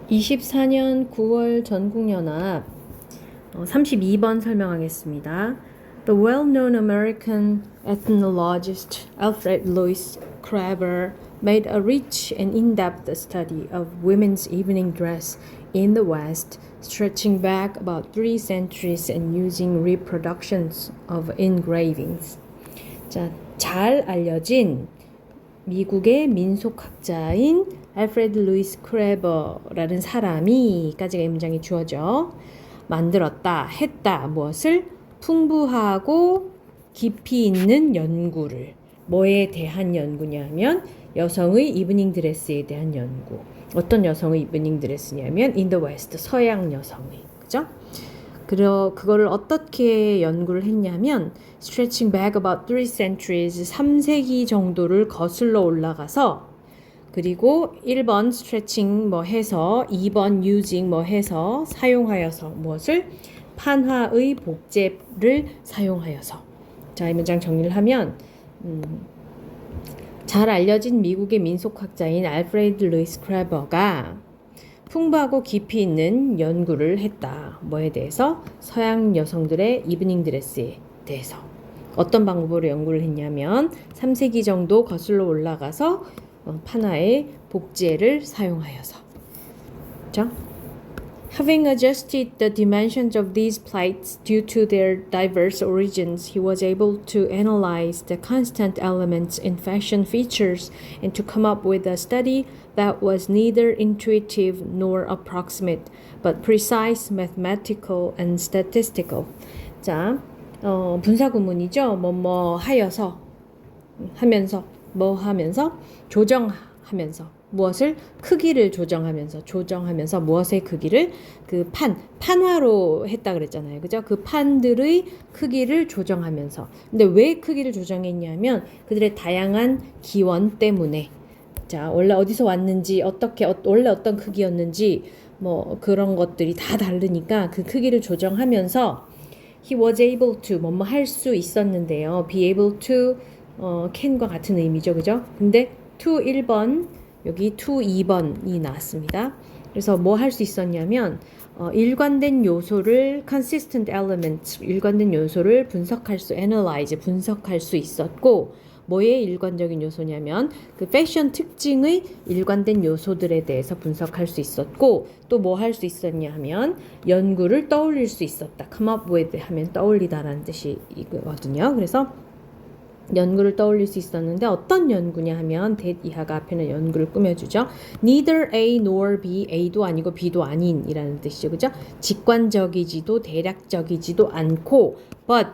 24년 9월 전국연합 32번 설명하겠습니다. The well-known American ethnologist Alfred Louis Kreber made a rich and in-depth study of women's evening dress in the West, stretching back about 3 centuries and using reproductions of engravings. 자, 잘 알려진 미국의 민속학자인 알프레드 루이스 크레버라는 사람이 까지가 이 문장이 주어져 만들었다, 했다, 무엇을? 풍부하고 깊이 있는 연구를. 뭐에 대한 연구냐면 여성의 이브닝 드레스에 대한 연구. 어떤 여성의 이브닝 드레스냐면 in the West, 서양 여성의. 그죠? 그거를 어떻게 연구를 했냐면 stretching back about 3 centuries, 3세기 정도를 거슬러 올라가서 그리고 1번 stretching 뭐 해서 2번 using 뭐 해서 사용하여서 무엇을? 판화의 복제를 사용하여서. 자, 이 문장 정리를 하면 잘 알려진 미국의 민속학자인 알프레드 루이스 크레버가 풍부하고 깊이 있는 연구를 했다. 뭐에 대해서? 서양 여성들의 이브닝 드레스에 대해서. 어떤 방법으로 연구를 했냐면 3세기 정도 거슬러 올라가서 판화의 복제를 사용하여서. 자, Having adjusted the dimensions of these plates due to their diverse origins, he was able to analyze the constant elements in fashion features and to come up with a study that was neither intuitive nor approximate, but precise, mathematical, and statistical. 자, 분사구문이죠. 뭐뭐 하여서, 하면서, 뭐 하면서, 조정하면서. 무엇을? 크기를 조정하면서 무엇의 크기를? 그 판화로 했다 그랬잖아요. 그죠? 그 판들의 크기를 조정하면서. 근데 왜 크기를 조정했냐면 그들의 다양한 기원 때문에. 자, 원래 어디서 왔는지, 원래 어떤 크기였는지, 뭐 그런 것들이 다 다르니까 그 크기를 조정하면서 he was able to, 뭐뭐 할 수 있었는데요. be able to, can과 같은 의미죠. 그죠? 근데 to 1번, 여기 to 2번이 나왔습니다. 그래서 뭐 할 수 있었냐면 일관된 요소를 consistent elements, 일관된 요소를 analyze, 분석할 수 있었고 뭐의 일관적인 요소냐면 그 패션 특징의 일관된 요소들에 대해서 분석할 수 있었고 또 뭐 할 수 있었냐 하면 연구를 떠올릴 수 있었다. come up with 하면 떠올리다라는 뜻이거든요. 그래서 연구를 떠올릴 수 있었는데 어떤 연구냐 하면 that 이하가 앞에는 연구를 꾸며주죠. Neither A nor B, A도 아니고 B도 아닌 이라는 뜻이죠. 그죠? 직관적이지도 대략적이지도 않고 but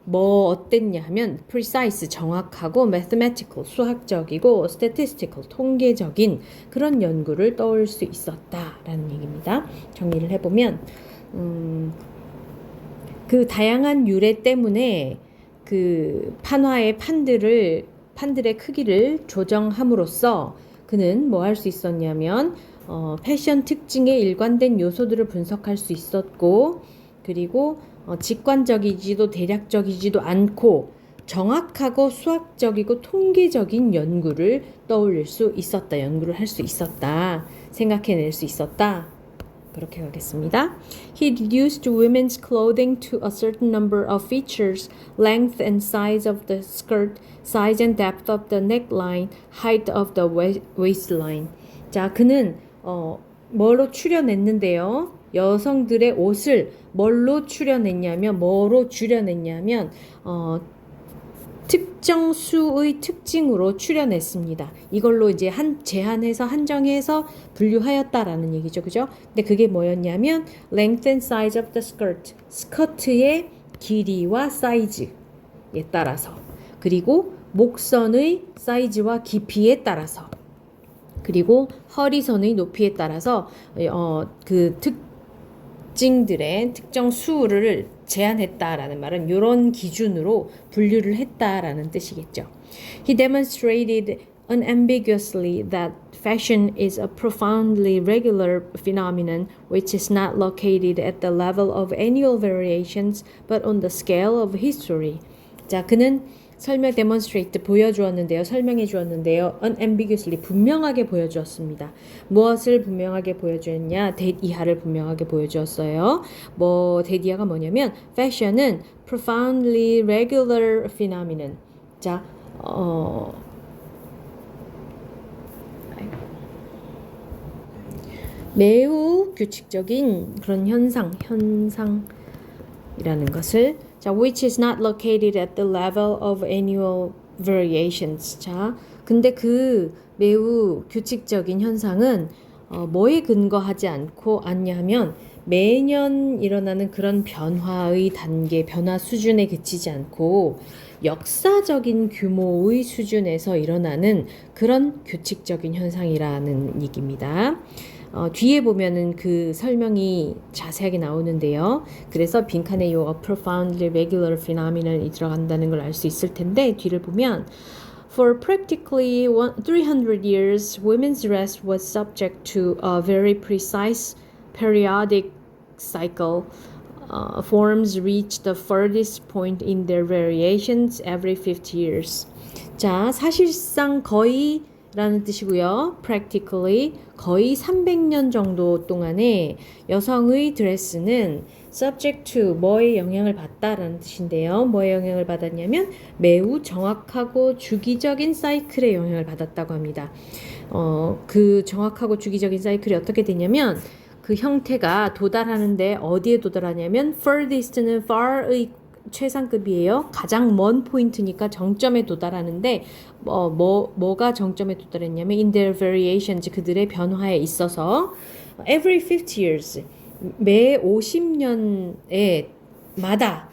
뭐 어땠냐 하면 precise, 정확하고 mathematical, 수학적이고 statistical, 통계적인 그런 연구를 떠올릴 수 있었다라는 얘기입니다. 정리를 해보면 그 다양한 유래 때문에 그 판화의 판들의 크기를 조정함으로써 그는 뭐 할 수 있었냐면 패션 특징의 일관된 요소들을 분석할 수 있었고 그리고 직관적이지도 대략적이지도 않고 정확하고 수학적이고 통계적인 연구를 떠올릴 수 있었다. 연구를 할 수 있었다. 생각해낼 수 있었다. 그렇게 가겠습니다. He reduced women's clothing to a certain number of features, length and size of the skirt, size and depth of the neckline, height of the waistline. 자, 그는 뭐로 추려냈는데요. 여성들의 옷을 뭐로 추려냈냐면 특정 수의 특징으로 추려냈습니다. 이걸로 이제 제한해서 한정해서 분류하였다라는 얘기죠. 그죠? 근데 그게 뭐였냐면 length and size of the skirt. 스커트의 길이와 사이즈에 따라서 그리고 목선의 사이즈와 깊이에 따라서 그리고 허리선의 높이에 따라서 그 특징들의 특정 수를 제한했다라는 말은 이런 기준으로 분류를 했다라는 뜻이겠죠. He demonstrated unambiguously that fashion is a profoundly regular phenomenon which is not located at the level of annual variations but on the scale of history. 자, 그는 demonstrate 보여주었는데요. 설명해 주었는데요. unambiguously 분명하게 보여주었습니다. 무엇을 분명하게 보여주었냐? that 이하를 분명하게 보여주었어요. that 이하가 뭐냐면 fashion은 profoundly regular phenomenon. 자, 매우 규칙적인 그런 현상이라는 것을 자, which is not located at the level of annual variations. 자, 근데 그 매우 규칙적인 현상은 뭐에 근거하지 않냐 하면 매년 일어나는 그런 변화의 단계, 변화 수준에 그치지 않고 역사적인 규모의 수준에서 일어나는 그런 규칙적인 현상이라는 얘기입니다. 뒤에 보면은 그 설명이 자세하게 나오는데요. 그래서 빈칸에 요 a profoundly regular phenomenon이 들어간다는 걸 알 수 있을 텐데 뒤를 보면 For practically 300 years, women's dress was subject to a very precise periodic cycle. Forms reach the furthest point in their variations every 50 years. 자, 사실상 거의 라는 뜻이고요. practically 거의 300년 정도 동안에 여성의 드레스는 subject to 뭐에 영향을 받다라는 뜻인데요. 뭐에 영향을 받았냐면 매우 정확하고 주기적인 사이클에 영향을 받았다고 합니다. 그 정확하고 주기적인 사이클이 어떻게 되냐면 그 형태가 도달하는데 어디에 도달하냐면 furthest는 far의 최상급이에요. 가장 먼 포인트니까 정점에 도달하는데 뭐가 정점에 도달했냐면 in their variations 그들의 변화에 있어서 every 50 years 매 50년에 마다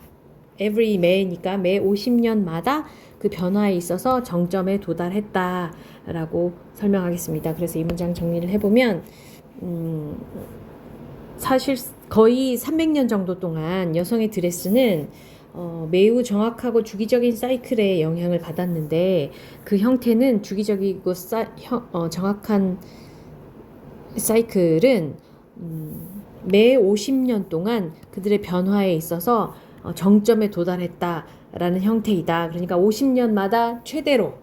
every 매니까 매 50년마다 그 변화에 있어서 정점에 도달했다라고 설명하겠습니다. 그래서 이 문장 정리를 해보면 사실 거의 300년 정도 동안 여성의 드레스는 매우 정확하고 주기적인 사이클에 영향을 받았는데 그 형태는 주기적이고 정확한 사이클은 매 50년 동안 그들의 변화에 있어서 정점에 도달했다라는 형태이다. 그러니까 50년마다 최대로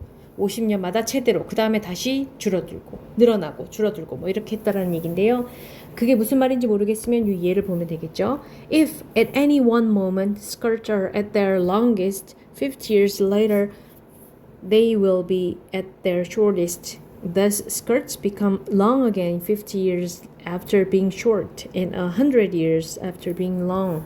그 다음에 다시 줄어들고 늘어나고 줄어들고 뭐 이렇게 했다라는 얘기인데요. 그게 무슨 말인지 모르겠으면 이 예를 보면 되겠죠. If at any one moment skirts are at their longest, 50 years later they will be at their shortest. Thus skirts become long again 50 years after being short and 100 years after being long.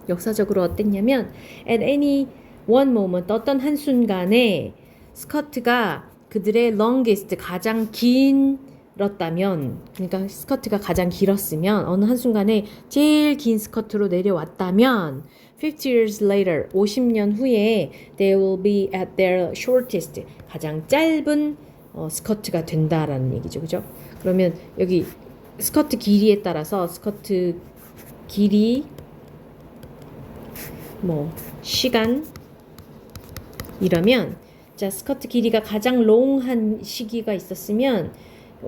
역사적으로 어땠냐면 at any one moment 어떤 한순간에 스커트가 그들의 longest 가장 길었다면 그러니까 스커트가 가장 길었으면 어느 한순간에 제일 긴 스커트로 내려왔다면 50 years later 50년 후에 they will be at their shortest 가장 짧은 스커트가 된다라는 얘기죠. 그죠? 그러면 여기 스커트 길이에 따라서 스커트 길이 시간 이러면 자, 스커트 길이가 가장 롱한 시기가 있었으면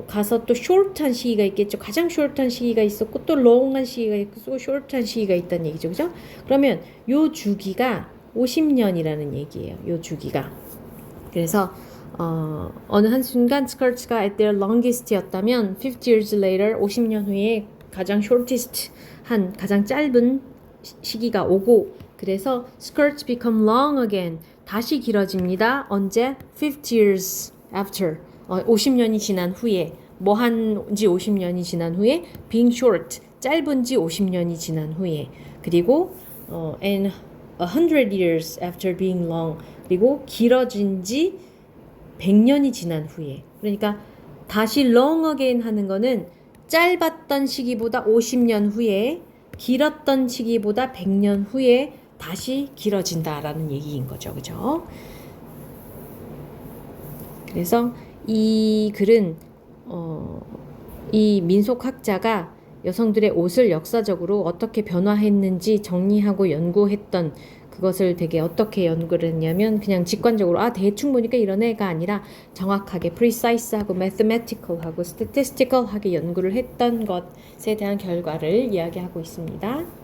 가서 또 숏한 시기가 있겠죠. 가장 숏한 시기가 있었고 또 롱한 시기가 있고 또 숏한 시기가 있다는 얘기죠. 그죠? 그러면 요 주기가 50년이라는 얘기예요. 요 주기가. 그래서 어느 한순간 스커트가 at their longest였다면 50 years later 50년 후에 가장 shortest 한 가장 짧은 시기가 오고 그래서 skirts become long again 다시 길어집니다. 언제? 50 years after 50년이 지난 후에 뭐 한지 50년이 지난 후에 being short 짧은 지 50년이 지난 후에 그리고 and 100 years after being long 그리고 길어진 지 100년이 지난 후에 그러니까 다시 long again 하는 거는 짧았던 시기보다 50년 후에 길었던 시기보다 100년 후에 다시 길어진다라는 얘기인 거죠. 그죠? 그래서 이 글은 이 민속학자가 여성들의 옷을 역사적으로 어떻게 변화했는지 정리하고 연구했던 그것을 되게 어떻게 연구를 했냐면 그냥 직관적으로 대충 보니까 이런 애가 아니라 정확하게 precise하고 mathematical하고 statistical하게 연구를 했던 것에 대한 결과를 이야기하고 있습니다.